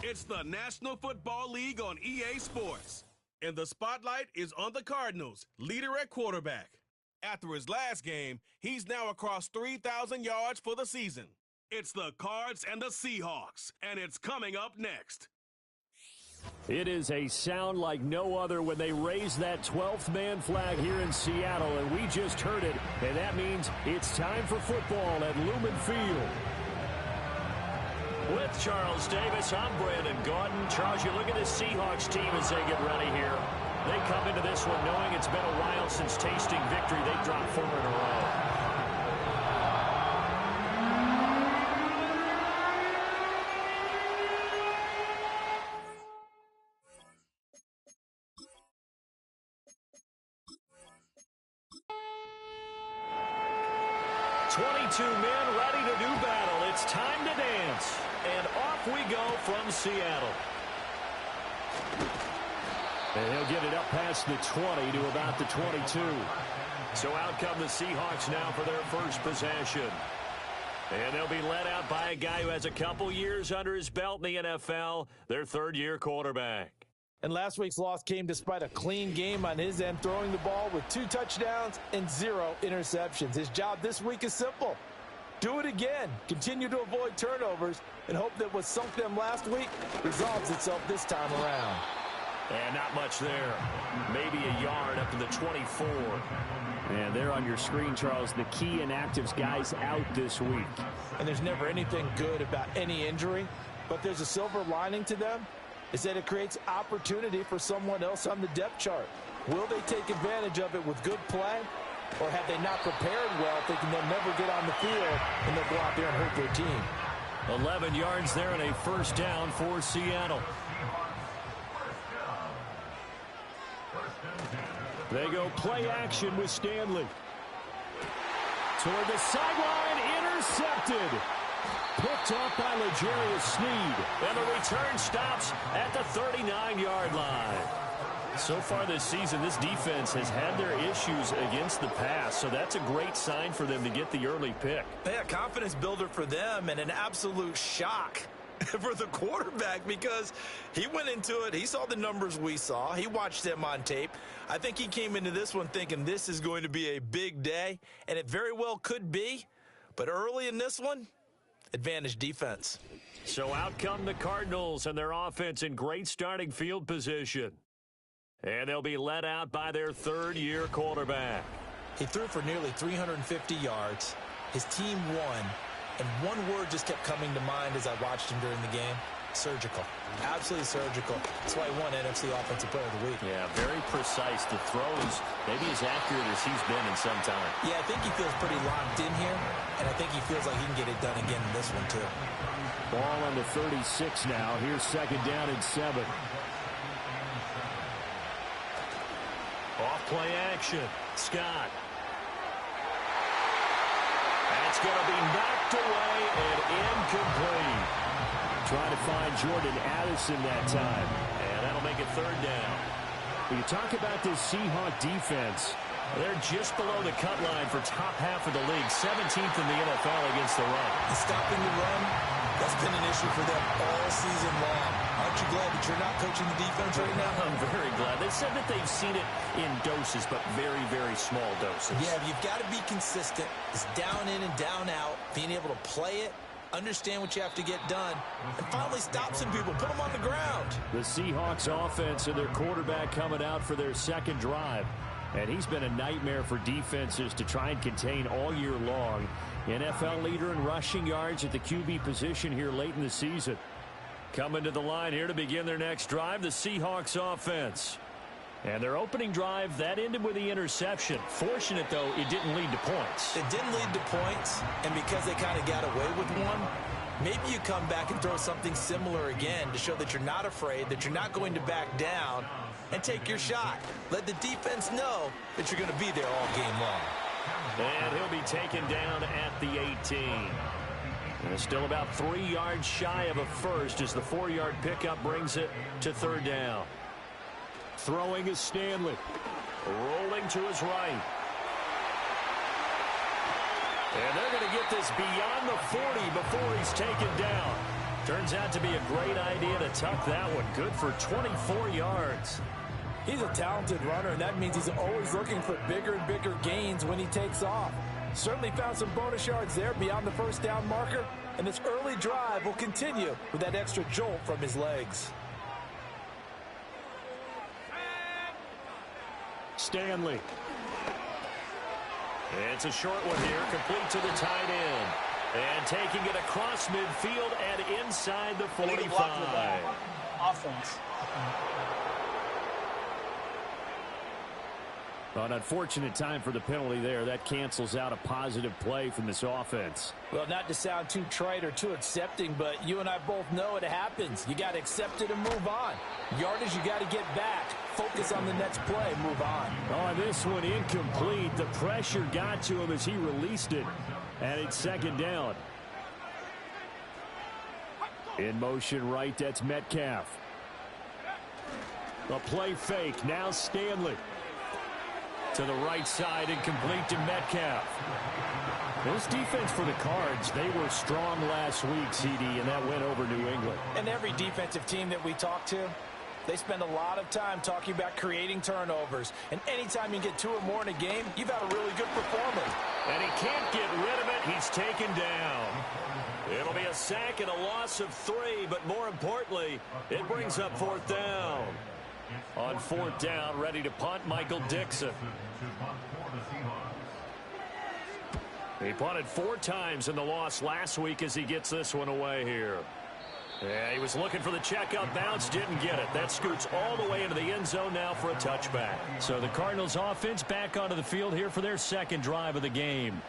It's the National Football League on EA Sports. And the spotlight is on the Cardinals, leader at quarterback. After his last game, he's now across 3,000 yards for the season. It's the Cards and the Seahawks, and it's coming up next. It is a sound like no other when they raise that 12th man flag here in Seattle, and we just heard it, and that means it's time for football at Lumen Field. With Charles Davis, I'm Brandon Gordon. Charles, you look at this Seahawks team as they get ready here. They come into this one knowing it's been a while since tasting victory. They dropped 4 in a row. Men ready to do battle. It's time to dance. And off we go from Seattle. And he'll get it up past the 20 to about the 22. So out come the Seahawks now for their first possession. And they'll be led out by a guy who has a couple years under his belt in the NFL, their third-year quarterback. And last week's loss came despite a clean game on his end, throwing the ball with 2 touchdowns and 0 interceptions. His job this week is simple. Do it again. Continue to avoid turnovers and hope that what sunk them last week resolves itself this time around. And not much there. Maybe a yard up to the 24. And there on your screen, Charles, the key inactives guys out this week. And there's never anything good about any injury, but there's a silver lining to them. Is that it creates opportunity for someone else on the depth chart. Will they take advantage of it with good play? Or have they not prepared well, thinking they'll never get on the field and they'll go out there and hurt their team? 11 yards there and a first down for Seattle. They go play action with Stanley. Toward the sideline, intercepted. Picked off by L'Jarius Sneed. And the return stops at the 39-yard line. So far this season, this defense has had their issues against the pass, so that's a great sign for them to get the early pick. Yeah, confidence builder for them and an absolute shock for the quarterback because he went into it. He saw the numbers we saw. He watched them on tape. I think he came into this one thinking this is going to be a big day, and it very well could be. But early in this one, advantage defense. So out come the Cardinals and their offense in great starting field position. And they'll be led out by their third-year quarterback. He threw for nearly 350 yards. His team won. And one word just kept coming to mind as I watched him during the game. Surgical. Absolutely surgical. That's why he won NFC Offensive Player of the Week. Yeah, very precise. The throws maybe as accurate as he's been in some time. Yeah, I think he feels pretty locked in here. And I think he feels like he can get it done again in this one, too. Ball on the 36 now. Here's second down and 7. Off play action. Scott. That's going to be knocked away and incomplete. Trying to find Jordan Addison that time. And that'll make it third down. When you talk about this Seahawk defense, they're just below the cut line for top half of the league. 17th in the NFL against the run. And stopping the run, that's been an issue for them all season long. Aren't you glad that you're not coaching the defense right now? I'm very glad. They said that they've seen it in doses, but very, very small doses. Yeah, you've got to be consistent. It's down in and down out. Being able to play it, understand what you have to get done, and finally stop some people, put them on the ground. The Seahawks offense and their quarterback coming out for their second drive. And he's been a nightmare for defenses to try and contain all year long. NFL leader in rushing yards at the QB position here late in the season. Coming to the line here to begin their next drive, the Seahawks offense. And their opening drive, that ended with the interception. Fortunate, though, it didn't lead to points. It didn't lead to points, and because they kind of got away with one, maybe you come back and throw something similar again to show that you're not afraid, that you're not going to back down, and take your shot. Let the defense know that you're going to be there all game long. And he'll be taken down at the 18. And still about 3 yards shy of a first as the 4-yard pickup brings it to third down. Throwing is Stanley. Rolling to his right. And they're going to get this beyond the 40 before he's taken down. Turns out to be a great idea to tuck that one. Good for 24 yards. He's a talented runner, and that means he's always looking for bigger and bigger gains when he takes off. Certainly found some bonus yards there beyond the first down marker, and this early drive will continue with that extra jolt from his legs. Stanley. It's a short one here, complete to the tight end. And taking it across midfield and inside the 45. Offense. An unfortunate time for the penalty there. That cancels out a positive play from this offense. Well, not to sound too trite or too accepting, but you and I both know it happens. You got to accept it and move on. Yardage, you got to get back. Focus on the next play. Move on. Oh, this one incomplete. The pressure got to him as he released it. And it's second down. In motion right, that's Metcalf. A play fake. Now Stanley. To the right side and complete to Metcalf. This defense for the Cards, they were strong last week, CD, and that went over New England. And every defensive team that we talk to, they spend a lot of time talking about creating turnovers. And anytime you get 2 or more in a game, you've had a really good performance. And he can't get rid of it. He's taken down. It'll be a sack and a loss of 3, but more importantly, it brings up 4th down. On 4th down, ready to punt, Michael Dixon. He punted 4 times in the loss last week as he gets this one away here. Yeah, he was looking for the check out bounce, didn't get it. That scoots all the way into the end zone now for a touchback. So the Cardinals offense back onto the field here for their second drive of the game.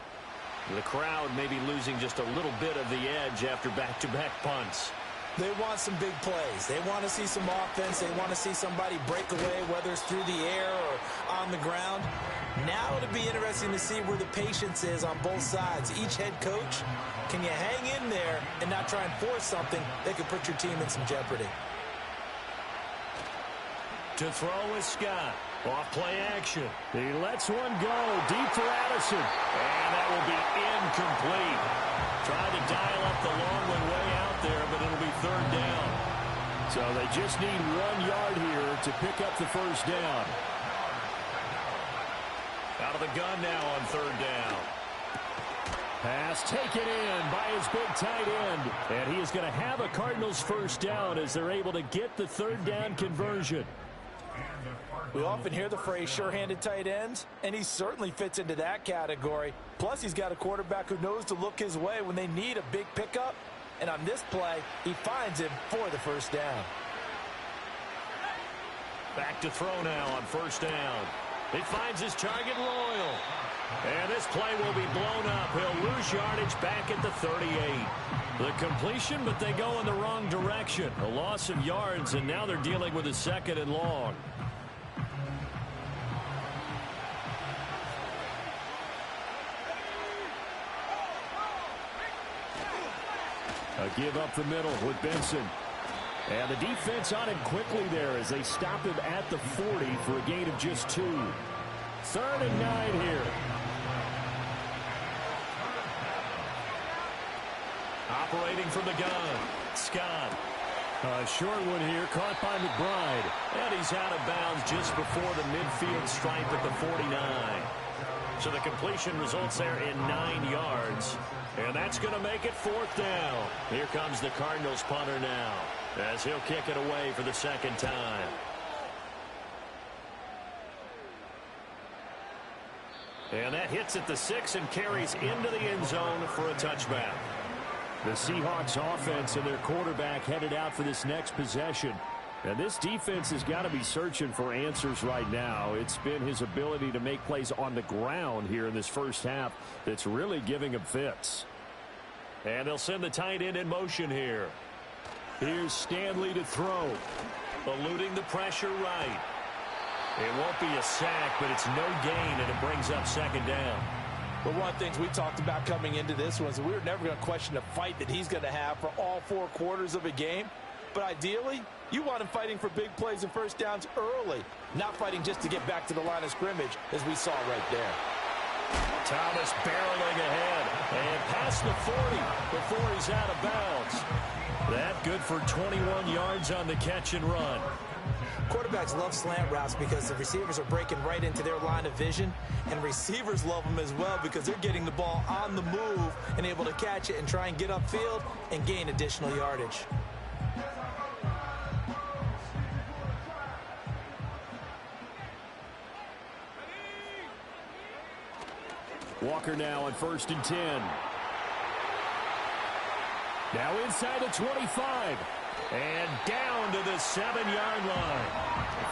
The crowd may be losing just a little bit of the edge after back-to-back punts. They want some big plays. They want to see some offense. They want to see somebody break away, whether it's through the air or on the ground. Now it'll be interesting to see where the patience is on both sides. Each head coach, can you hang in there and not try and force something that could put your team in some jeopardy? To throw is Scott. Off play action. He lets one go deep for Addison. And that will be incomplete. Tried to dial up the long one way out there, but it'll be 3rd down. So they just need 1 yard here to pick up the first down. Out of the gun now on 3rd down. Pass taken in by his big tight end. And he is going to have a Cardinals first down as they're able to get the 3rd down conversion. We often hear the phrase sure-handed tight ends, and he certainly fits into that category. Plus, he's got a quarterback who knows to look his way when they need a big pickup. And on this play, he finds him for the first down. Back to throw now on 1st down. He finds his target, Royal. And this play will be blown up. He'll lose yardage back at the 38. The completion, but they go in the wrong direction. A loss of yards, and now they're dealing with a 2nd and long. A give up the middle with Benson. And the defense on him quickly there as they stop him at the 40 for a gain of just 2. 3rd and 9 here. Operating from the gun, Scott. A short one here, caught by McBride. And he's out of bounds just before the midfield stripe at the 49. So the completion results there in 9 yards. And that's going to make it 4th down. Here comes the Cardinals punter now as he'll kick it away for the 2nd time. And that hits at the 6 and carries into the end zone for a touchback. The Seahawks offense and their quarterback headed out for this next possession. And this defense has got to be searching for answers right now. It's been his ability to make plays on the ground here in this first half that's really giving him fits. And they'll send the tight end in motion here. Here's Stanley to throw. Eluding the pressure right. It won't be a sack, but it's no gain, and it brings up 2nd down. But one of the things we talked about coming into this was we were never going to question the fight that he's going to have for all 4 quarters of a game. But ideally, you want him fighting for big plays and first downs early, not fighting just to get back to the line of scrimmage, as we saw right there. Thomas barreling ahead and past the 40 before he's out of bounds. That good for 21 yards on the catch and run. Quarterbacks love slant routes because the receivers are breaking right into their line of vision, and receivers love them as well because they're getting the ball on the move and able to catch it and try and get upfield and gain additional yardage. Walker now on 1st and 10. Now inside the 25. And down to the 7-yard line.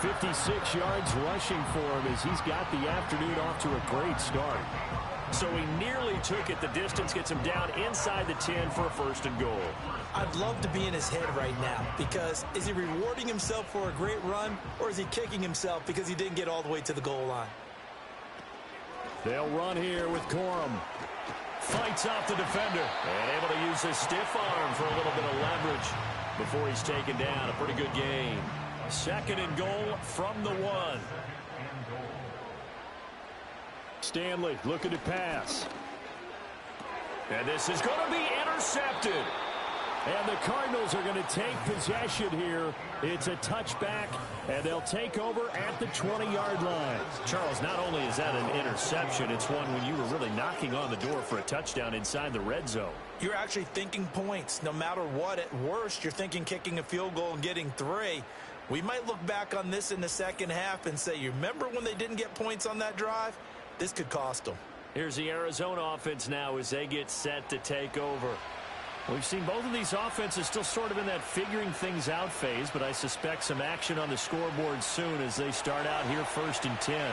56 yards rushing for him as he's got the afternoon off to a great start. So he nearly took it the distance, gets him down inside the 10 for a 1st and goal. I'd love to be in his head right now because is he rewarding himself for a great run or is he kicking himself because he didn't get all the way to the goal line? They'll run here with Corum. Fights off the defender and able to use his stiff arm for a little bit of leverage before he's taken down. A pretty good gain. 2nd and goal from the 1. Stanley looking to pass. And this is going to be intercepted. And the Cardinals are going to take possession here. It's a touchback, and they'll take over at the 20-yard line. Charles, not only is that an interception, it's one when you were really knocking on the door for a touchdown inside the red zone. You're actually thinking points. No matter what, at worst, you're thinking kicking a field goal and getting 3. We might look back on this in the second half and say, you remember when they didn't get points on that drive? This could cost them. Here's the Arizona offense now as they get set to take over. We've seen both of these offenses still sort of in that figuring things out phase, but I suspect some action on the scoreboard soon as they start out here 1st and 10.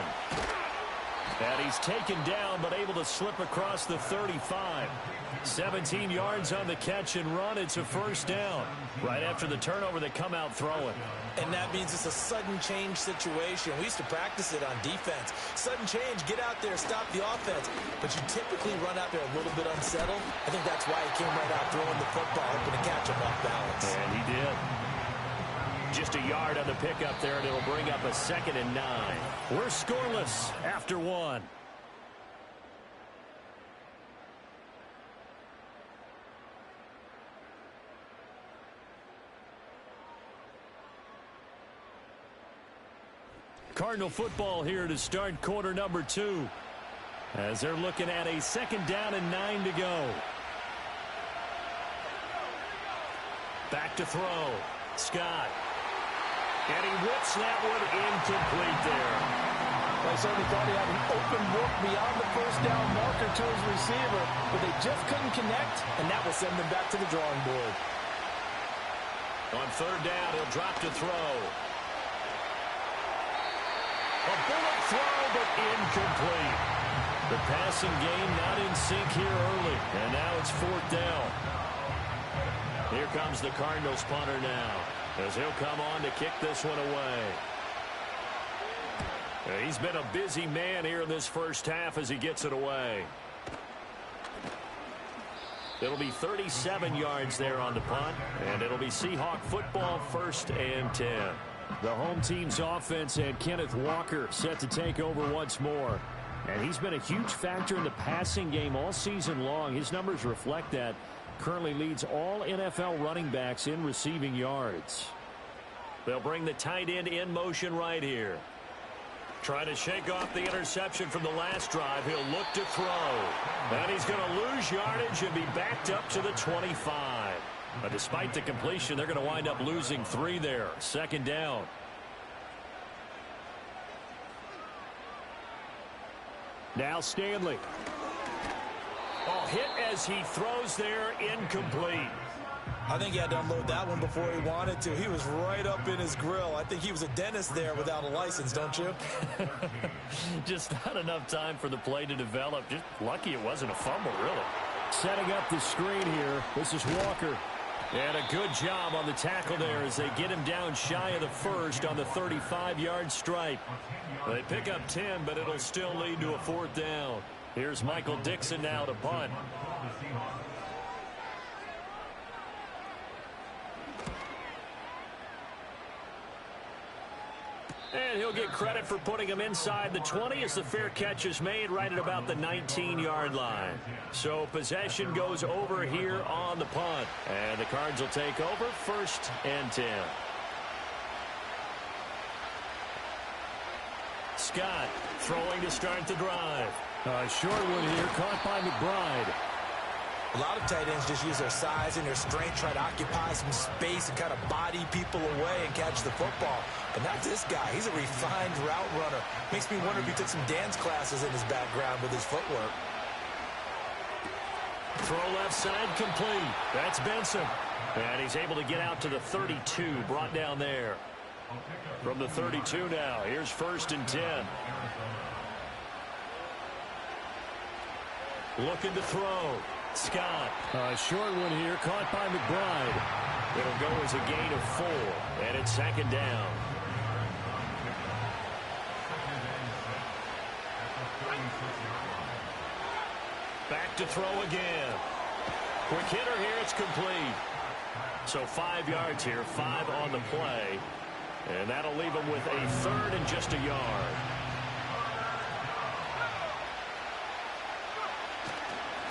And he's taken down but able to slip across the 35. 17 yards on the catch and run. It's a 1st down. Right after the turnover, they come out throwing. And that means it's a sudden change situation. We used to practice it on defense. Sudden change, get out there, stop the offense. But you typically run out there a little bit unsettled. I think that's why he came right out throwing the football, hoping to catch him off balance. And he did. Just a yard on the pickup there, and it'll bring up a 2nd and 9. We're scoreless after 1. Cardinal football here to start quarter number 2. As they're looking at a 2nd down and 9 to go. Back to throw. Scott. And he whips that one incomplete there. I certainly thought he had an open look beyond the 1st down marker to his receiver, but they just couldn't connect, and that will send them back to the drawing board. On 3rd down, he'll drop to throw. A bullet throw, but incomplete. The passing game not in sync here early, and now it's 4th down. Here comes the Cardinals punter now, as he'll come on to kick this one away. He's been a busy man here in this 1st half as he gets it away. It'll be 37 yards there on the punt, and it'll be Seahawk football 1st and 10. The home team's offense and Kenneth Walker set to take over once more. And he's been a huge factor in the passing game all season long. His numbers reflect that. Currently leads all NFL running backs in receiving yards. They'll bring the tight end in motion right here. Trying to shake off the interception from the last drive. He'll look to throw. And he's going to lose yardage and be backed up to the 25. But despite the completion, they're going to wind up losing 3 there. 2nd down. Now Stanley. Oh, hit as he throws there, incomplete. I think he had to unload that one before he wanted to. He was right up in his grill. I think he was a dentist there without a license, don't you? Just not enough time for the play to develop. Just lucky it wasn't a fumble, really. Setting up the screen here. This is Walker. And a good job on the tackle there as they get him down shy of the 1st on the 35-yard stripe. They pick up 10, but it'll still lead to a 4th down. Here's Michael Dixon now to punt. And he'll get credit for putting him inside the 20 as the fair catch is made right at about the 19-yard line. So possession goes over here on the punt. And the Cards will take over 1st and 10. Scott throwing to start the drive. Short one here, caught by McBride. A lot of tight ends just use their size and their strength, try to occupy some space and kind of body people away and catch the football. But not this guy. He's a refined route runner. Makes me wonder if he took some dance classes in his background with his footwork. Throw left side complete. That's Benson. And he's able to get out to the 32, brought down there. From the 32 now, here's 1st and 10. Looking to throw. Scott. Short one here, caught by McBride. It'll go as a gain of 4, and it's 2nd down. Back to throw again. Quick hitter here, it's complete. So 5 yards here, 5 on the play. And that'll leave him with a 3rd and just a yard.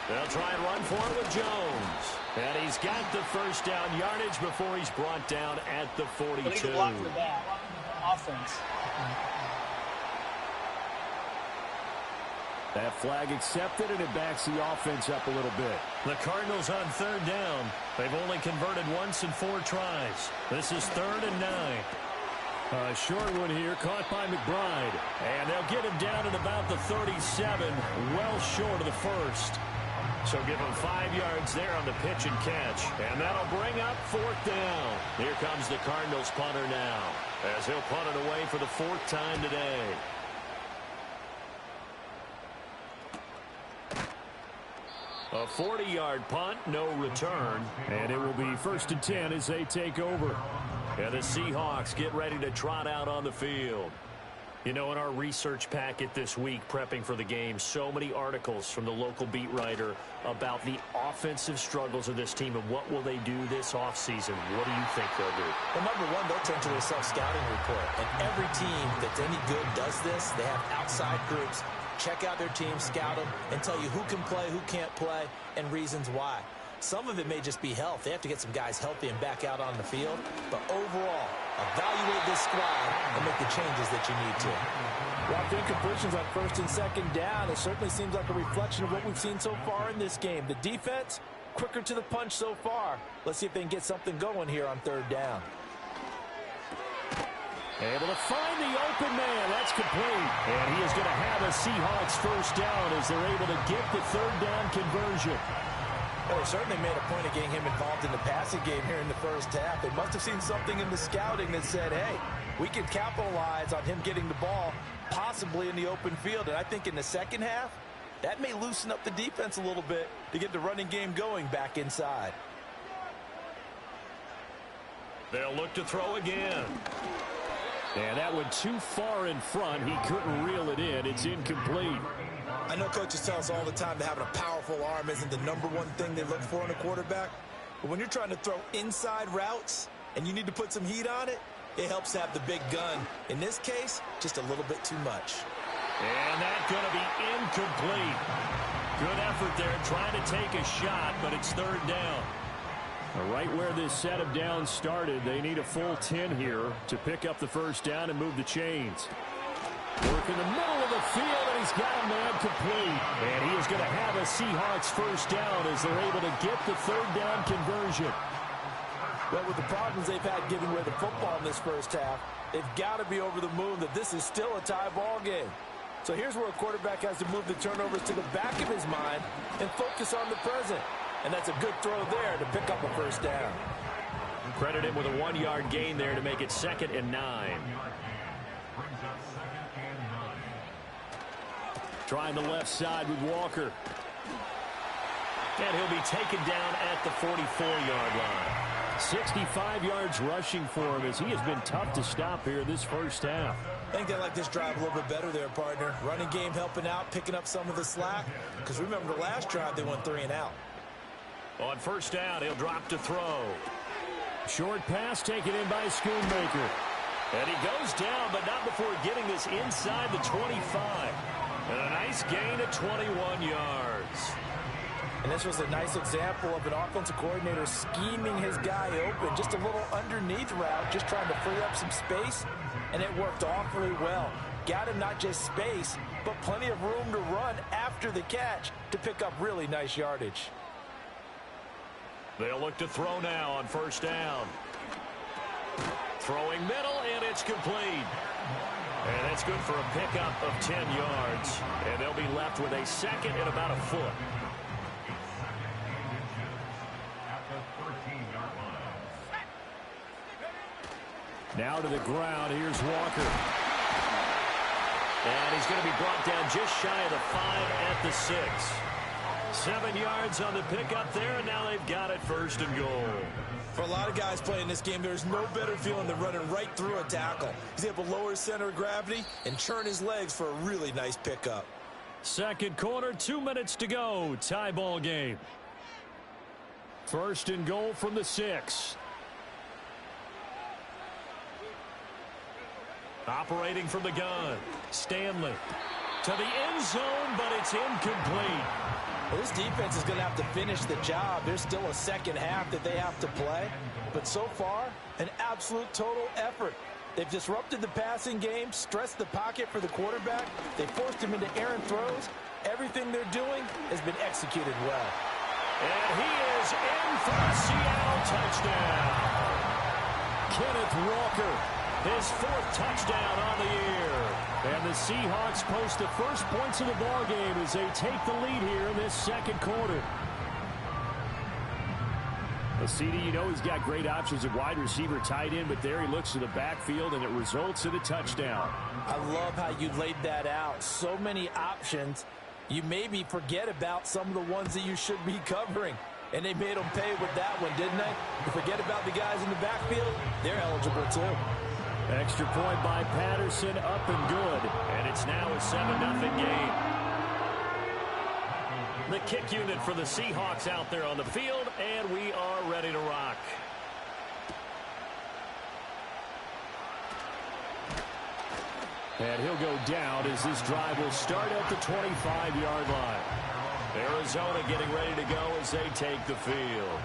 They'll try and run for it with Jones. And he's got the 1st down yardage before he's brought down at the 42. But he's a block for that offense. That flag accepted, and it backs the offense up a little bit. The Cardinals on 3rd down. They've only converted once in 4 tries. This is 3rd and 9. Short one here, caught by McBride. And they'll get him down at about the 37, well short of the 1st. So give him 5 yards there on the pitch and catch. And that'll bring up 4th down. Here comes the Cardinals punter now, as he'll punt it away for the 4th time today. A 40-yard punt, no return. And it will be 1st and 10 as they take over. And the Seahawks get ready to trot out on the field. You know, in our research packet this week, prepping for the game, so many articles from the local beat writer about the offensive struggles of this team and what will they do this offseason. What do you think they'll do? Well, number one, they'll turn to their self-scouting report. And every team that's any good does this. They have outside groups. Check out their team, scout them, and tell you who can play, who can't play, and reasons why. Some of it may just be health. They have to get some guys healthy and back out on the field. But overall, evaluate this squad and make the changes that you need to. Well, the incompletions on 1st and 2nd down, it certainly seems like a reflection of what we've seen so far in this game. The defense, quicker to the punch so far. Let's see if they can get something going here on 3rd down. Able to find the open man. That's complete. And he is going to have a Seahawks 1st down as they're able to get the 3rd down conversion. Well, they certainly made a point of getting him involved in the passing game here in the 1st half. They must have seen something in the scouting that said, hey, we can capitalize on him getting the ball possibly in the open field. And I think in the 2nd half, that may loosen up the defense a little bit to get the running game going back inside. They'll look to throw again. And that went too far in front. He couldn't reel it in. It's incomplete. I know coaches tell us all the time that having a powerful arm isn't the number one thing they look for in a quarterback. But when you're trying to throw inside routes and you need to put some heat on it, it helps to have the big gun. In this case, just a little bit too much. And that's going to be incomplete. Good effort there, trying to take a shot, but it's 3rd down. Right where this set of downs started, they need a full 10 here to pick up the 1st down and move the chains. Work in the middle of the field, and he's got a man complete. And he is going to have a Seahawks 1st down as they're able to get the 3rd down conversion. Well, with the problems they've had giving away the football in this 1st half, they've got to be over the moon that this is still a tie ball game. So here's where a quarterback has to move the turnovers to the back of his mind and focus on the present. And that's a good throw there to pick up a 1st down. Credit him with a 1-yard gain there to make it 2nd and 9. Trying the left side with Walker. And he'll be taken down at the 44-yard line. 65 yards rushing for him as he has been tough to stop here this 1st half. I think they like this drive a little bit better there, partner. Running game helping out, picking up some of the slack. Because remember, the last drive they went 3 and out. On 1st down, he'll drop to throw. Short pass taken in by Schoonmaker. And he goes down, but not before getting this inside the 25. And a nice gain of 21 yards. And this was a nice example of an offensive coordinator scheming his guy open. Just a little underneath route, just trying to free up some space, and it worked awfully well. Got him not just space, but plenty of room to run after the catch to pick up really nice yardage. They'll look to throw now on first down. Throwing middle, and it's complete. And that's good for a pickup of 10 yards. And they'll be left with a second and about a foot. Now to the ground. Here's Walker. And he's going to be brought down just shy of the 5 at the 6. 7 yards on the pickup there, and now they've got it first and goal. For a lot of guys playing this game, there's no better feeling than running right through a tackle. He's able to lower his center of gravity and churn his legs for a really nice pickup. Second quarter, 2 minutes to go. Tie ball game. First and goal from the 6. Operating from the gun. Stanley to the end zone, but it's incomplete. Well, this defense is going to have to finish the job. There's still a second half that they have to play. But so far, an absolute total effort. They've disrupted the passing game, stressed the pocket for the quarterback. They forced him into errant throws. Everything they're doing has been executed well. And he is in for a Seattle touchdown. Kenneth Walker, his 4th touchdown on the year. And the Seahawks post the first points of the ballgame as they take the lead here in this second quarter. Well, CD, you know he's got great options at wide receiver, tight end, but there he looks to the backfield, and it results in a touchdown. I love how you laid that out. So many options. You maybe forget about some of the ones that you should be covering. And they made them pay with that one, didn't they? You forget about the guys in the backfield, they're eligible too. Extra point by Patterson, up and good. And it's now a 7-0 game. The kick unit for the Seahawks out there on the field, and we are ready to rock. And he'll go down as this drive will start at the 25-yard line. Arizona getting ready to go as they take the field.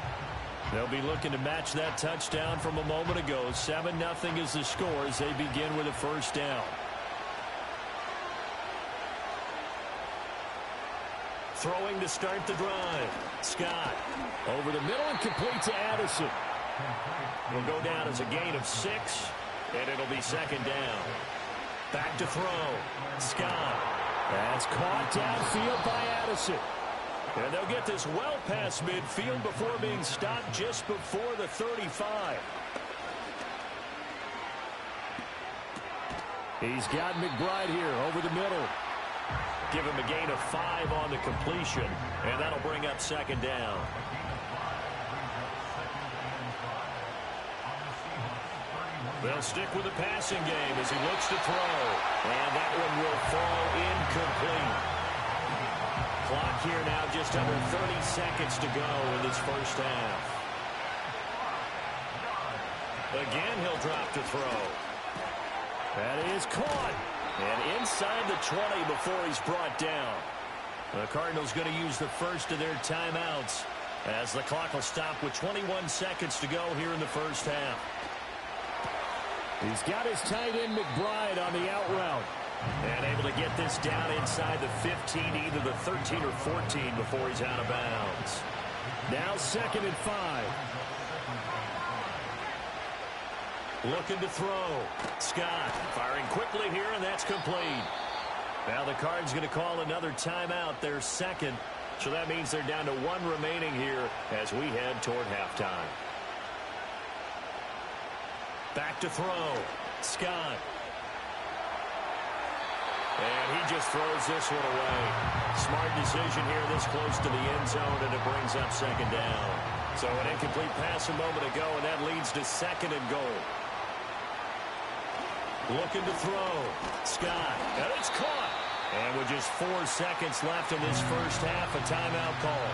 They'll be looking to match that touchdown from a moment ago. 7-0 is the score as they begin with a first down. Throwing to start the drive. Scott over the middle and complete to Addison. Will go down as a gain of 6, and it'll be second down. Back to throw. Scott. That's caught downfield by Addison. And they'll get this well past midfield before being stopped just before the 35. He's got McBride here over the middle. Give him a gain of 5 on the completion, and that'll bring up second down. They'll stick with the passing game as he looks to throw. And that one will fall incomplete. Clock here now just under 30 seconds to go in this first half. Again, he'll drop to throw. That is caught. And inside the 20 before he's brought down. The Cardinals going to use the first of their timeouts as the clock will stop with 21 seconds to go here in the first half. He's got his tight end McBride on the out route. And able to get this down inside the 15, either the 13 or 14 before he's out of bounds. Now second and 5. Looking to throw. Scott firing quickly here, and that's complete. Now the Cards going to call another timeout, their second. So that means they're down to 1 remaining here as we head toward halftime. Back to throw. Scott. And he just throws this one away. Smart decision here this close to the end zone, and it brings up second down. So an incomplete pass a moment ago, and that leads to second and goal. Looking to throw. Scott. And it's caught. And with just 4 seconds left in this first half, a timeout call.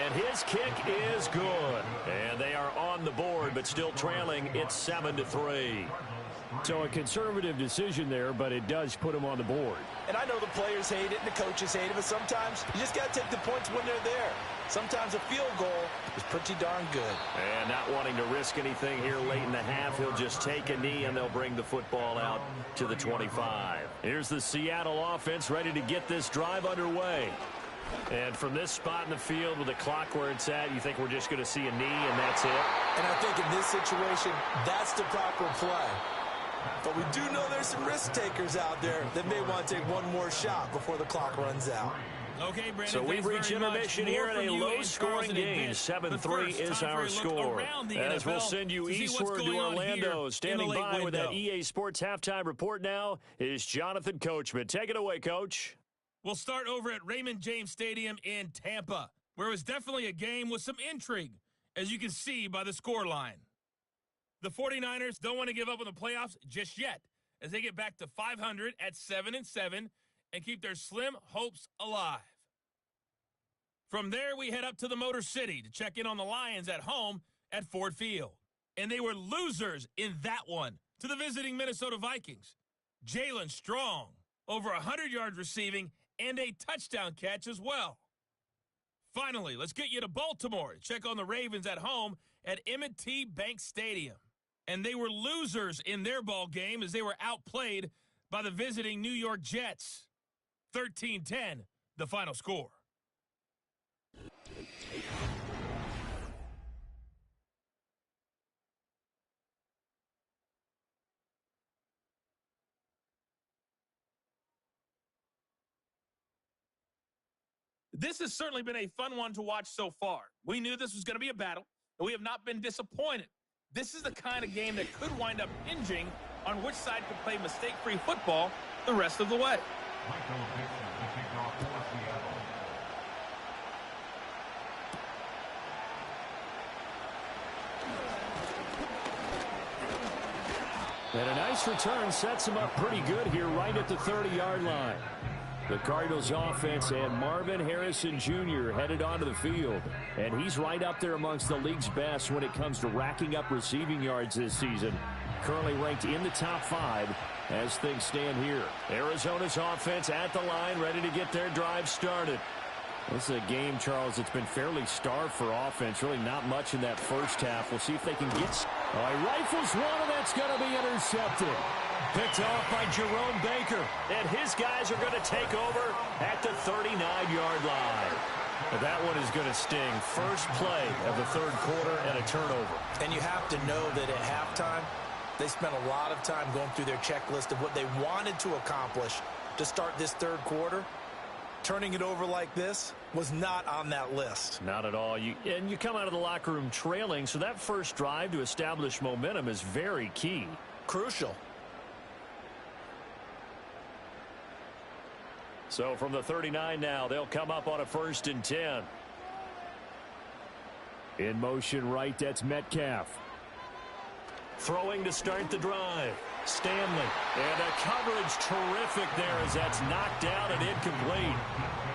And his kick is good. And they are on the board, but still trailing. It's 7-3. So a conservative decision there, but it does put them on the board. And I know the players hate it and the coaches hate it, but sometimes you just got to take the points when they're there. Sometimes a field goal is pretty darn good. And not wanting to risk anything here late in the half, he'll just take a knee, and they'll bring the football out to the 25. Here's the Seattle offense ready to get this drive underway. And from this spot in the field with the clock where it's at, you think we're just going to see a knee and that's it? And I think in this situation, that's the proper play. But we do know there's some risk takers out there that may want to take one more shot before the clock runs out. Okay, Brandon, so we've reached intermission here in a low-scoring game. 7-3 is our score. As we'll send you eastward to Orlando. Standing by with that EA Sports halftime report now is Jonathan Coachman. Take it away, Coach. We'll start over at Raymond James Stadium in Tampa, where it was definitely a game with some intrigue, as you can see by the scoreline. The 49ers don't want to give up on the playoffs just yet, as they get back to 500 at 7-7 and keep their slim hopes alive. From there, we head up to the Motor City to check in on the Lions at home at Ford Field. And they were losers in that one to the visiting Minnesota Vikings. Jalen Strong, over 100 yards receiving and a touchdown catch as well. Finally, let's get you to Baltimore to check on the Ravens at home at M&T Bank Stadium. And they were losers in their ball game as they were outplayed by the visiting New York Jets. 13-10, the final score. This has certainly been a fun one to watch so far. We knew this was going to be a battle, and we have not been disappointed. This is the kind of game that could wind up hinging on which side could play mistake-free football the rest of the way. And a nice return sets him up pretty good here right at the 30-yard line. The Cardinals offense and Marvin Harrison Jr. headed onto the field. And he's right up there amongst the league's best when it comes to racking up receiving yards this season. Currently ranked in the top 5 as things stand here. Arizona's offense at the line, ready to get their drive started. This is a game, Charles, that's been fairly starved for offense. Really not much in that first half. We'll see if they can get... Oh, he rifles one, and that's going to be intercepted. Picked off by Jerome Baker. And his guys are going to take over at the 39-yard line. But that one is going to sting. First play of the third quarter and a turnover. And you have to know that at halftime, they spent a lot of time going through their checklist of what they wanted to accomplish to start this third quarter. Turning it over like this was not on that list. Not at all. You come out of the locker room trailing, so that first drive to establish momentum is very key. Crucial. So from the 39 now, they'll come up on a 1st and 10. In motion right, that's Metcalf. Throwing to start the drive. Stanley. And a coverage terrific there as that's knocked down and incomplete.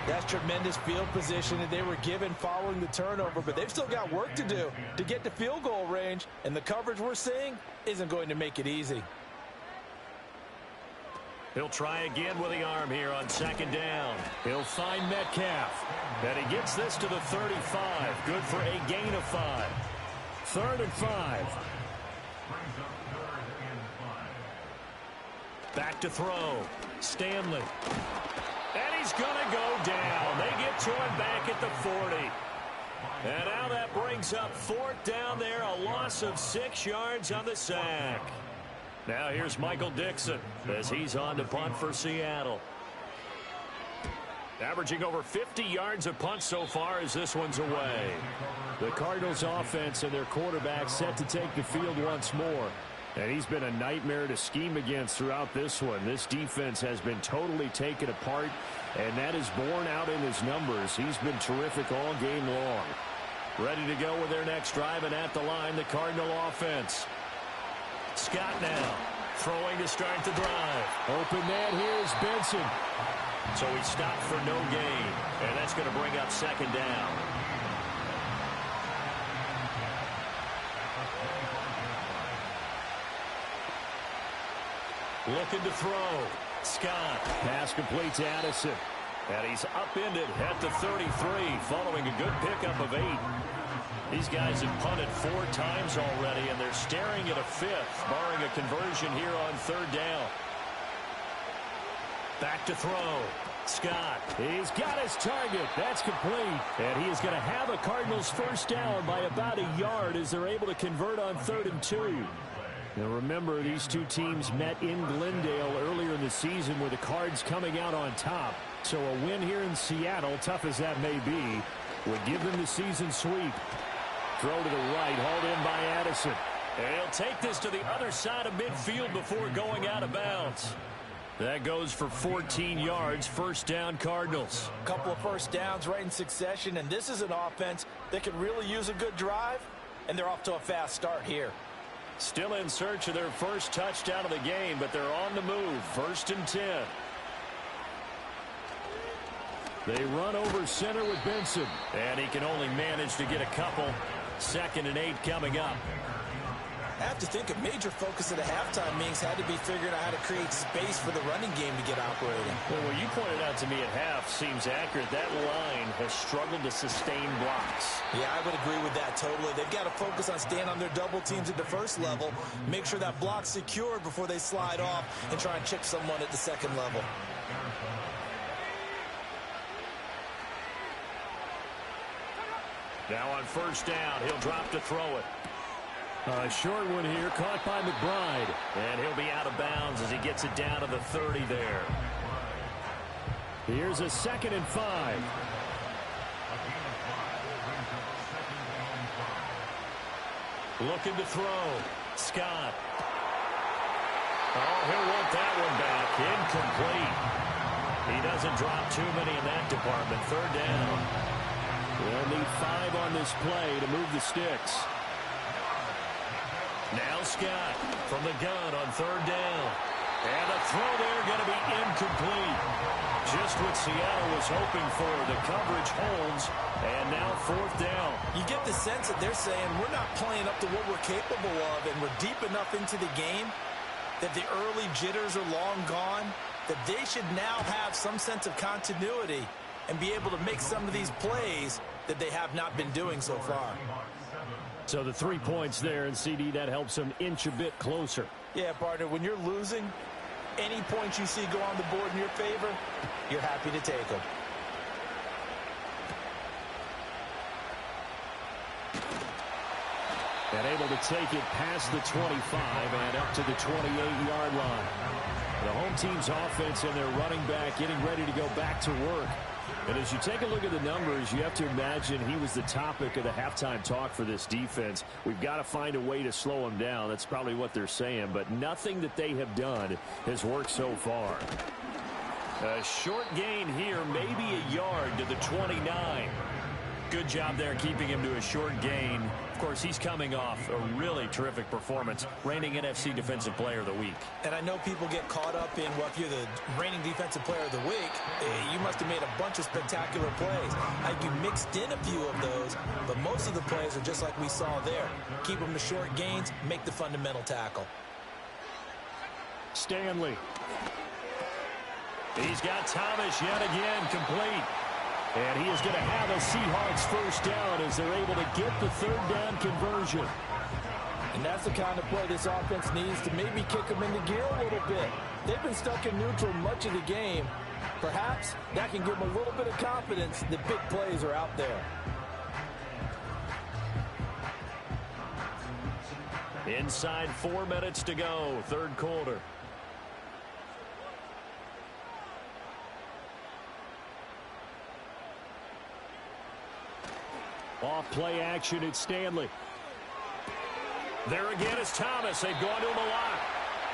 That's tremendous field position that they were given following the turnover, but they've still got work to do to get to field goal range, and the coverage we're seeing isn't going to make it easy. He'll try again with the arm here on 2nd down. He'll find Metcalf. And he gets this to the 35. Good for a gain of 5. 3rd and 5. Back to throw. Stanley. And he's going to go down. They get to him back at the 40. And now that brings up 4th down there. A loss of 6 yards on the sack. Now here's Michael Dixon as he's on to punt for Seattle. Averaging over 50 yards a punt so far as this one's away. The Cardinals offense and their quarterback set to take the field once more. And he's been a nightmare to scheme against throughout this one. This defense has been totally taken apart, and that is borne out in his numbers. He's been terrific all game long. Ready to go with their next drive, and at the line, the Cardinal offense. Scott now throwing to start the drive. Open man, here's Benson. So he stopped for no gain, and that's going to bring up 2nd down. Looking to throw. Scott. Pass complete to Addison. And he's upended at the 33 following a good pickup of 8. These guys have punted 4 times already, and they're staring at a 5th, barring a conversion here on 3rd down. Back to throw. Scott. He's got his target. That's complete. And he is going to have a Cardinals first down by about a yard as they're able to convert on 3rd and 2. Now remember, these two teams met in Glendale earlier in the season with the Cards coming out on top. So a win here in Seattle, tough as that may be, would give them the season sweep. Throw to the right, hauled in by Addison. And he'll take this to the other side of midfield before going out of bounds. That goes for 14 yards, first down Cardinals. A couple of first downs right in succession, and this is an offense that could really use a good drive, and they're off to a fast start here. Still in search of their first touchdown of the game, but they're on the move, 1st and 10. They run over center with Benson, and he can only manage to get a couple. 2nd and 8 coming up. I have to think a major focus of the halftime meetings had to be figuring out how to create space for the running game to get operating. Well, what you pointed out to me at half seems accurate. That line has struggled to sustain blocks. Yeah, I would agree with that totally. They've got to focus on staying on their double teams at the first level, make sure that block's secured before they slide off and try and chip someone at the second level. Now on first down, he'll drop to throw it. A short one here, caught by McBride. And he'll be out of bounds as he gets it down to the 30 there. Here's a 2nd and 5. Looking to throw. Scott. Oh, he'll want that one back. Incomplete. He doesn't drop too many in that department. 3rd down. They'll need 5 on this play to move the sticks. Now Scott from the gun on 3rd down. And the throw there going to be incomplete. Just what Seattle was hoping for. The coverage holds. And now 4th down. You get the sense that they're saying we're not playing up to what we're capable of, and we're deep enough into the game that the early jitters are long gone, that they should now have some sense of continuity and be able to make some of these plays that they have not been doing so far. So the 3 points there, and CD, that helps them inch a bit closer. Yeah, partner, when you're losing, any points you see go on the board in your favor, you're happy to take them. And able to take it past the 25 and up to the 28-yard line. The home team's offense and their running back getting ready to go back to work. And as you take a look at the numbers, you have to imagine he was the topic of the halftime talk for this defense. We've got to find a way to slow him down. That's probably what they're saying. But nothing that they have done has worked so far. A short gain here, maybe a yard to the 29. Good job there keeping him to a short gain. Of course, he's coming off a really terrific performance, reigning NFC Defensive Player of the Week. And I know people get caught up in, well, if you're the reigning Defensive Player of the Week, you must have made a bunch of spectacular plays. You mixed in a few of those, but most of the plays are just like we saw there. Keep them to short gains, make the fundamental tackle. Stanley. He's got Thomas yet again complete. And he is going to have a Seahawks first down as they're able to get the 3rd down conversion. And that's the kind of play this offense needs to maybe kick them into gear a little bit. They've been stuck in neutral much of the game. Perhaps that can give them a little bit of confidence that big plays are out there. Inside 4 minutes to go, 3rd quarter. Off play action, it's Stanley. There again is Thomas. They've gone to him a lot.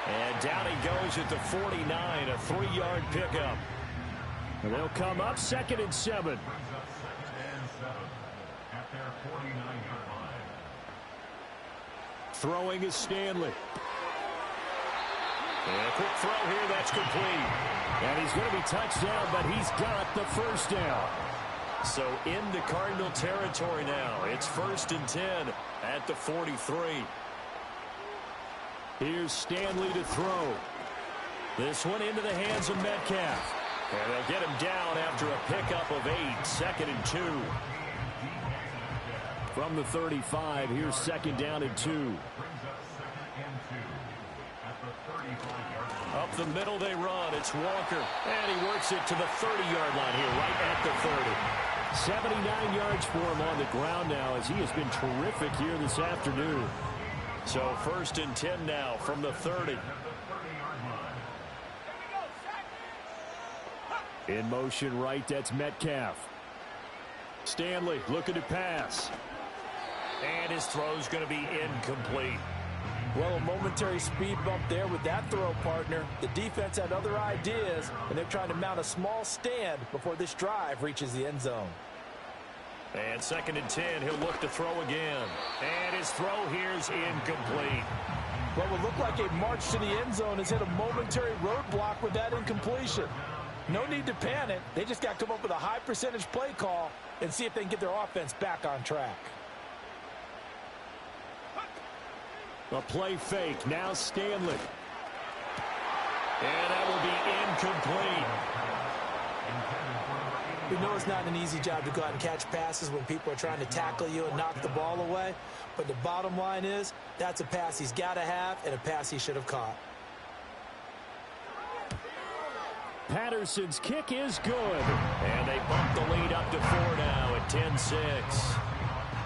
And down he goes at the 49, a 3-yard pickup. And they'll come up 2nd and 7. Throwing is Stanley. And a quick throw here, that's complete. And he's going to be touched down, but he's got the first down. So into Cardinal territory now. It's 1st and 10 at the 43. Here's Stanley to throw. This one into the hands of Metcalf. And they'll get him down after a pickup of 8, 2nd and 2. From the 35, here's 2nd down and 2. Up the middle they run. It's Walker. And he works it to the 30-yard line here, right at the 30. 79 yards for him on the ground now as he has been terrific here this afternoon. So 1st and 10 now from the 30. In motion right, that's Metcalf. Stanley looking to pass. And his throw's going to be incomplete. Well, a momentary speed bump there with that throw, partner. The defense had other ideas, and they're trying to mount a small stand before this drive reaches the end zone. And 2nd and 10, he'll look to throw again. And his throw here's incomplete. What would look like a march to the end zone has hit a momentary roadblock with that incompletion. No need to panic. They just got to come up with a high percentage play call and see if they can get their offense back on track. A play fake. Now Stanley. And that will be incomplete. We know it's not an easy job to go out and catch passes when people are trying to tackle you and knock the ball away. But the bottom line is that's a pass he's got to have and a pass he should have caught. Patterson's kick is good. And they bump the lead up to 4 now at 10-6.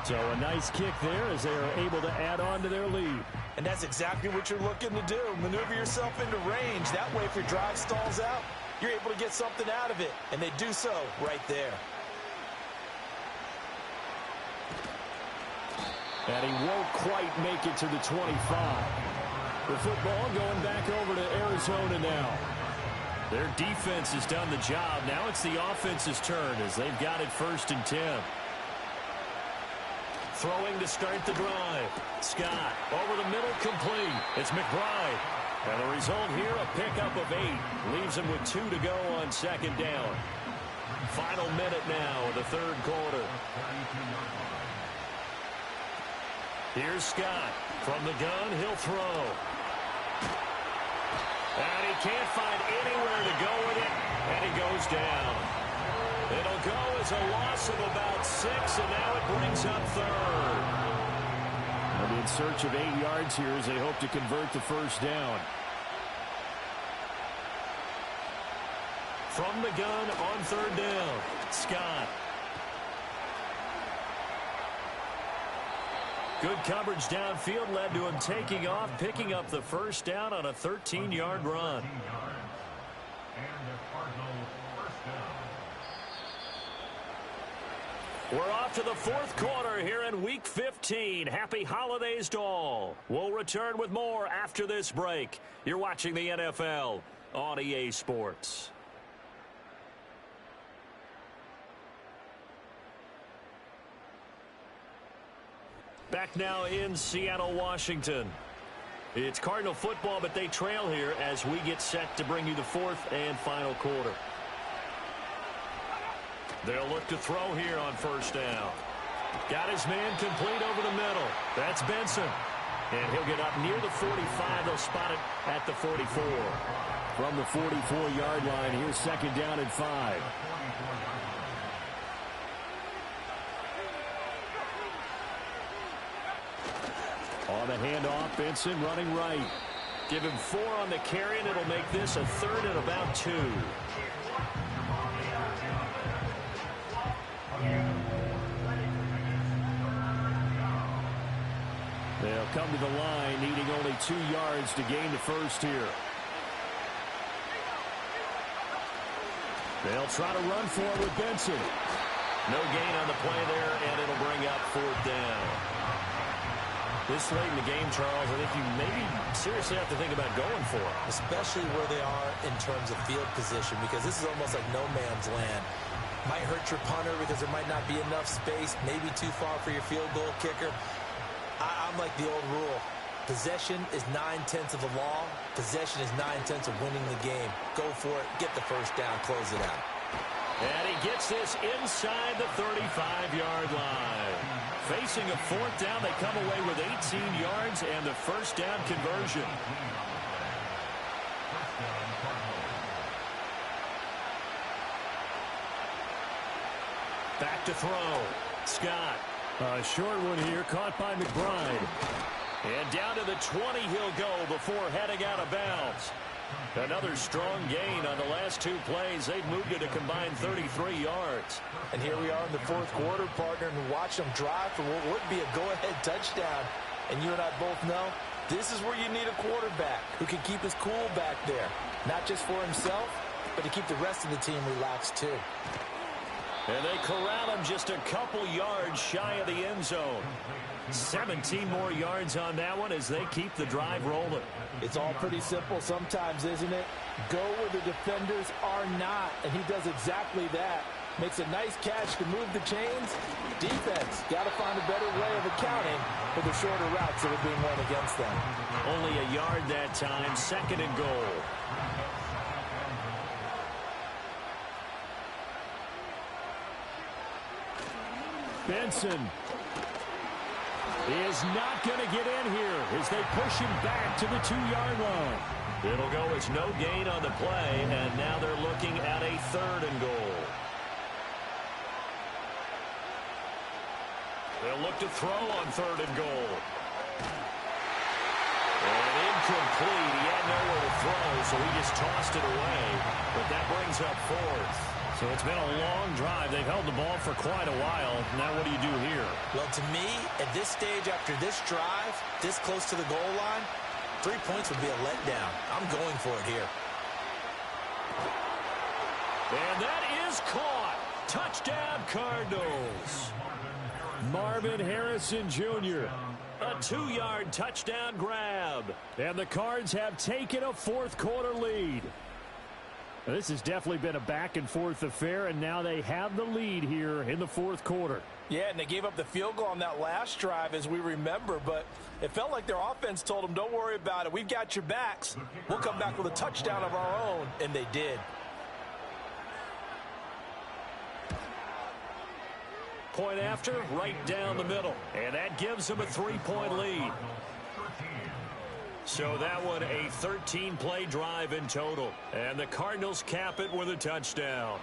So a nice kick there as they are able to add on to their lead. And that's exactly what you're looking to do. Maneuver yourself into range. That way, if your drive stalls out, you're able to get something out of it. And they do so right there. And he won't quite make it to the 25. The football going back over to Arizona now. Their defense has done the job. Now it's the offense's turn as they've got it 1st and 10. Throwing to start the drive. Scott over the middle, complete. It's McBride. And the result here, a pickup of 8. Leaves him with 2 to go on 2nd down. Final minute now of the 3rd quarter. Here's Scott. From the gun, he'll throw. And he can't find anywhere to go with it. And he goes down. It'll go as a loss of about 6, and now it brings up 3rd. They'll be in search of 8 yards here as they hope to convert the 1st down. From the gun on 3rd down, Scott. Good coverage downfield led to him taking off, picking up the 1st down on a 13-yard run. We're off to the 4th quarter here in Week 15. Happy holidays to all. We'll return with more after this break. You're watching the NFL on EA Sports. Back now in Seattle, Washington. It's Cardinal football, but they trail here as we get set to bring you the 4th and final quarter. They'll look to throw here on 1st down. Got his man complete over the middle. That's Benson. And he'll get up near the 45. They'll spot it at the 44. From the 44-yard line, here's 2nd down and 5. On the handoff, Benson running right. Give him 4 on the carry, and it'll make this a 3rd and about 2. They'll come to the line, needing only 2 yards to gain the 1st here. They'll try to run for it with Benson. No gain on the play there, and it'll bring up 4th down. This late in the game, Charles, I think you maybe seriously have to think about going for it. Especially where they are in terms of field position, because this is almost like no man's land. Might hurt your punter because there might not be enough space, maybe too far for your field goal kicker. I'm like the old rule. Possession is 9/10 of the law. Possession is 9/10 of winning the game. Go for it. Get the 1st down. Close it out. And he gets this inside the 35-yard line. Facing a 4th down, they come away with 18 yards and the 1st down conversion. Back to throw. Scott. A short one here, caught by McBride. And down to the 20 he'll go before heading out of bounds. Another strong gain on the last two plays. They've moved it a combined 33 yards. And here we are in the fourth quarter, partner, and watch them drive for what would be a go-ahead touchdown. And you and I both know this is where you need a quarterback who can keep his cool back there. Not just for himself, but to keep the rest of the team relaxed too. And they corral him just a couple yards shy of the end zone. 17 more yards on that one as they keep the drive rolling. It's all pretty simple sometimes, isn't it? Go where the defenders are not, and he does exactly that. Makes a nice catch to move the chains. Defense got to find a better way of accounting for the shorter routes that are being run against them. Only a yard that time, second and goal. Benson is not going to get in here as they push him back to the 2-yard line. It'll go as no gain on the play, and now they're looking at a third and goal. They'll look to throw on third and goal. And incomplete. He had nowhere to throw, so he just tossed it away. But that brings up fourth. So it's been a long drive. They've held the ball for quite a while. Now what do you do here? Well, to me, at this stage after this drive, this close to the goal line, 3 points would be a letdown. I'm going for it here. And that is caught. Touchdown, Cardinals. Marvin Harrison Jr. A 2-yard touchdown grab. And the Cards have taken a fourth quarter lead. This has definitely been a back-and-forth affair, and now they have the lead here in the fourth quarter. Yeah, and they gave up the field goal on that last drive, as we remember, but it felt like their offense told them, don't worry about it. We've got your backs. We'll come back with a touchdown of our own, and they did. Point after, right down the middle, and that gives them a 3-point lead. So that one a 13-play drive in total. And the Cardinals cap it with a touchdown.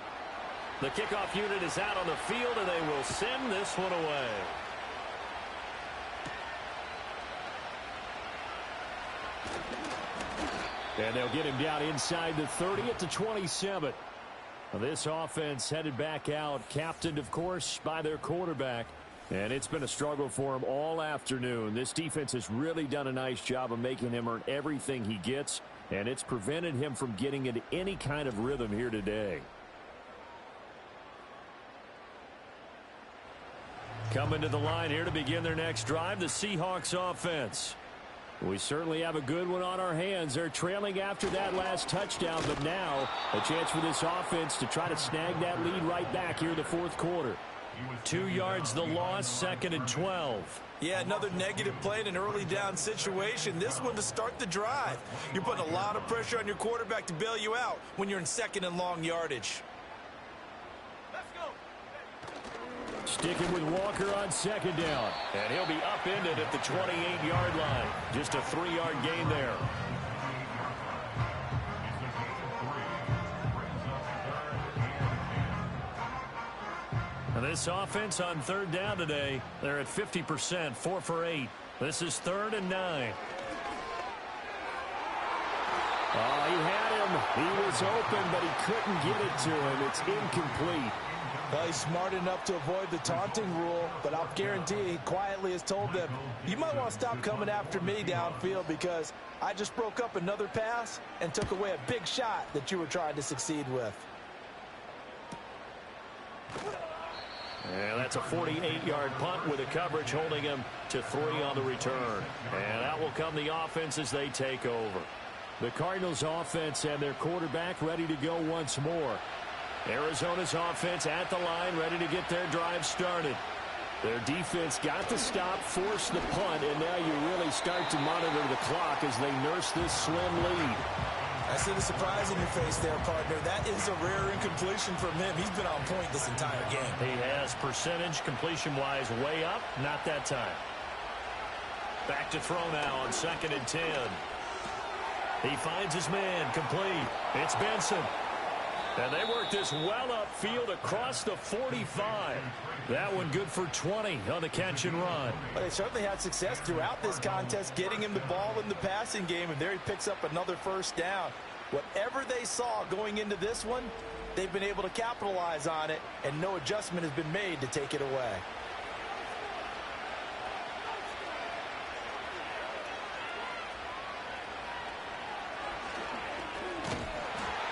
The kickoff unit is out on the field, and they will send this one away. And they'll get him down inside the 30 at the 27. This offense headed back out, captained, of course, by their quarterback. And it's been a struggle for him all afternoon. This defense has really done a nice job of making him earn everything he gets, and it's prevented him from getting into any kind of rhythm here today. Coming to the line here to begin their next drive, the Seahawks offense. We certainly have a good one on our hands. They're trailing after that last touchdown, but now a chance for this offense to try to snag that lead right back here in the fourth quarter. 2 yards the loss, second and 12. Yeah, another negative play in an early down situation. This one to start the drive. You're putting a lot of pressure on your quarterback to bail you out when you're in second and long yardage. Let's go. Sticking with Walker on second down. And he'll be upended at the 28-yard line. Just a 3-yard gain there. This offense on third down today, they're at 50%, 4 for 8. This is 3rd and 9. Oh, he had him. He was open, but he couldn't get it to him. It's incomplete. Well, he's smart enough to avoid the taunting rule, but I'll guarantee he quietly has told them, you might want to stop coming after me downfield because I just broke up another pass and took away a big shot that you were trying to succeed with. And that's a 48-yard punt with a coverage holding him to 3 on the return. And out will come the offense as they take over. The Cardinals offense and their quarterback ready to go once more. Arizona's offense at the line, ready to get their drive started. Their defense got the stop, forced the punt, and now you really start to monitor the clock as they nurse this slim lead. I see the surprise in your face there, partner. That is a rare incompletion from him. He's been on point this entire game. He has percentage completion-wise way up. Not that time. Back to throw now on 2nd and 10. He finds his man, complete. It's Benson. And they work this well upfield across the 45. That one good for 20 on the catch and run. Well, they certainly had success throughout this contest, getting him the ball in the passing game, and there he picks up another first down. Whatever they saw going into this one, they've been able to capitalize on it, and no adjustment has been made to take it away.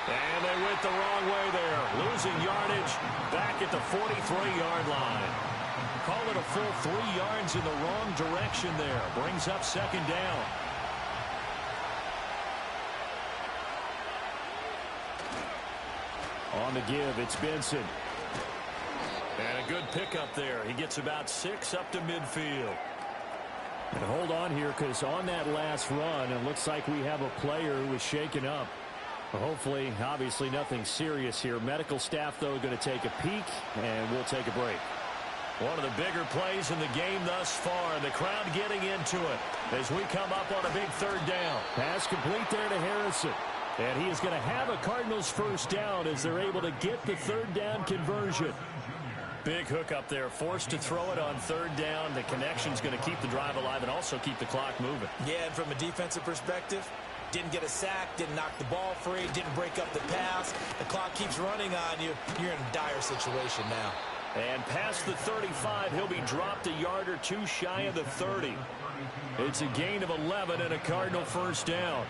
And they went the wrong way there. Losing yardage back at the 43-yard line. Call it a full 3 yards in the wrong direction there. Brings up second down. On the give, it's Benson. And a good pickup there. He gets about 6 up to midfield. And hold on here, because on that last run, it looks like we have a player who was shaken up. Hopefully, obviously nothing serious here. Medical staff, though, going to take a peek, and we'll take a break. One of the bigger plays in the game thus far. The crowd getting into it as we come up on a big third down. Pass complete there to Harrison. And he is going to have a Cardinals first down as they're able to get the third down conversion. Big hook up there, forced to throw it on third down. The connection's going to keep the drive alive and also keep the clock moving. Yeah, and from a defensive perspective, didn't get a sack, didn't knock the ball free, didn't break up the pass. The clock keeps running on you. You're in a dire situation now. And past the 35, he'll be dropped a yard or two shy of the 30. It's a gain of 11 and a Cardinal first down.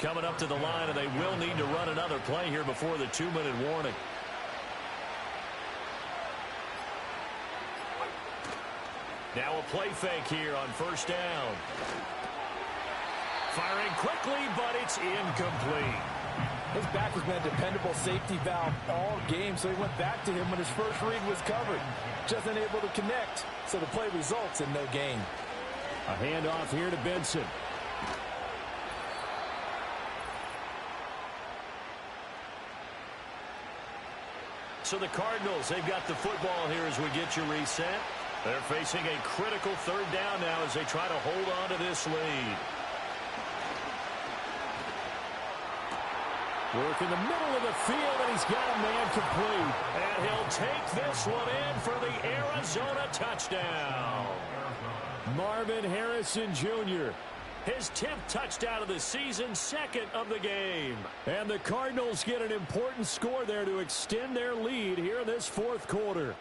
Coming up to the line, and they will need to run another play here before the 2-minute warning. Now a play fake here on first down. Firing quickly, but it's incomplete. His back has been a dependable safety valve all game, so he went back to him when his first read was covered. Just unable to connect, so the play results in no gain. A handoff here to Benson. So the Cardinals, they've got the football here as we get you reset. They're facing a critical third down now as they try to hold on to this lead. Work in the middle of the field, and he's got a man complete. And he'll take this one in for the Arizona touchdown. Marvin Harrison Jr., his 10th touchdown of the season, 2nd of the game. And the Cardinals get an important score there to extend their lead here in this fourth quarter.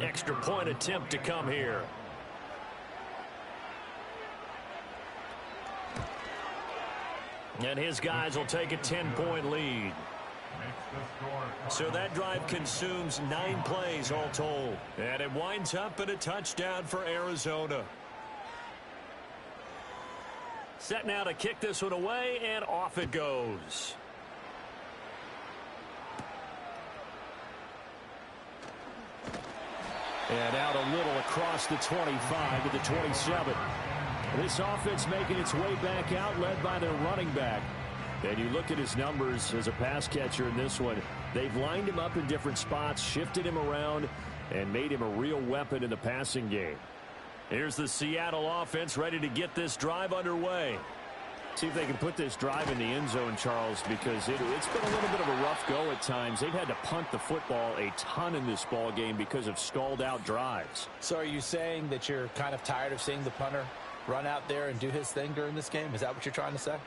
Extra point attempt to come here. And his guys will take a 10-point lead. So that drive consumes 9 plays all told. And it winds up in a touchdown for Arizona. Set now to kick this one away, and off it goes. And out a little across the 25 to the 27. This offense making its way back out, led by their running back. And you look at his numbers as a pass catcher in this one. They've lined him up in different spots, shifted him around, and made him a real weapon in the passing game. Here's the Seattle offense ready to get this drive underway. See if they can put this drive in the end zone, Charles, because it's been a little bit of a rough go at times. They've had to punt the football a ton in this ball game because of stalled out drives. So are you saying that you're kind of tired of seeing the punter run out there and do his thing during this game? Is that what you're trying to say?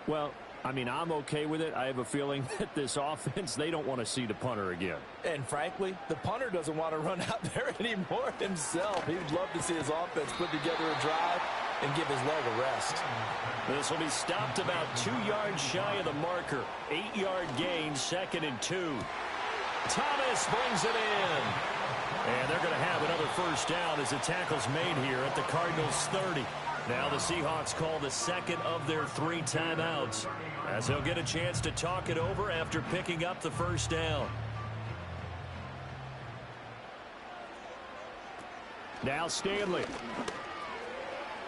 Well, I mean, I'm okay with it. I have a feeling that this offense, they don't want to see the punter again. And frankly, the punter doesn't want to run out there anymore himself. He would love to see his offense put together a drive and give his leg a rest. This will be stopped about 2 yards shy of the marker. 8-yard gain, 2nd and 2. Thomas brings it in. And they're going to have another first down as the tackle's made here at the Cardinals' 30. Now the Seahawks call the 2nd of their 3 timeouts as they'll get a chance to talk it over after picking up the first down. Now Stanley.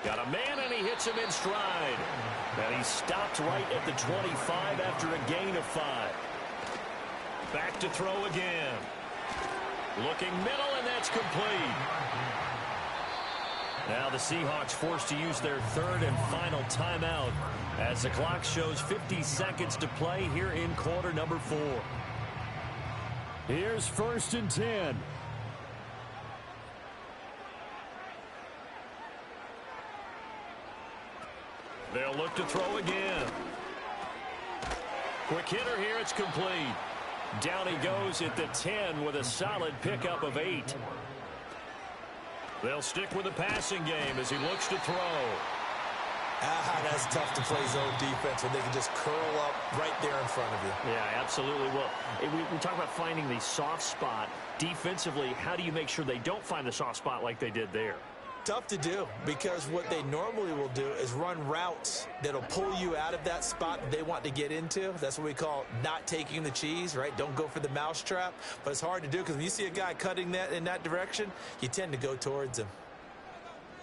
Got a man, and he hits him in stride. And he stopped right at the 25 after a gain of 5. Back to throw again. Looking middle, and that's complete. Now the Seahawks forced to use their third and final timeout as the clock shows 50 seconds to play here in quarter number 4. Here's 1st and 10. They'll look to throw again. Quick hitter here, it's complete. Down he goes at the 10 with a solid pickup of 8. They'll stick with the passing game as he looks to throw. That's tough to play zone defense when they can just curl up right there in front of you. Yeah, absolutely. Well, we talk about finding the soft spot. Defensively, how do you make sure they don't find the soft spot like they did there? Tough to do, because what they normally will do is run routes that'll pull you out of that spot that they want to get into. That's what we call not taking the cheese, right? Don't go for the mousetrap. But it's hard to do because when you see a guy cutting that in that direction, you tend to go towards him.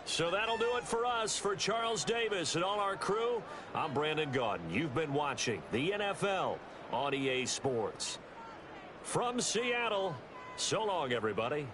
So that'll do it for us. For Charles Davis and all our crew, I'm Brandon Gaudin. You've been watching the NFL on EA Sports. From Seattle, so long, everybody.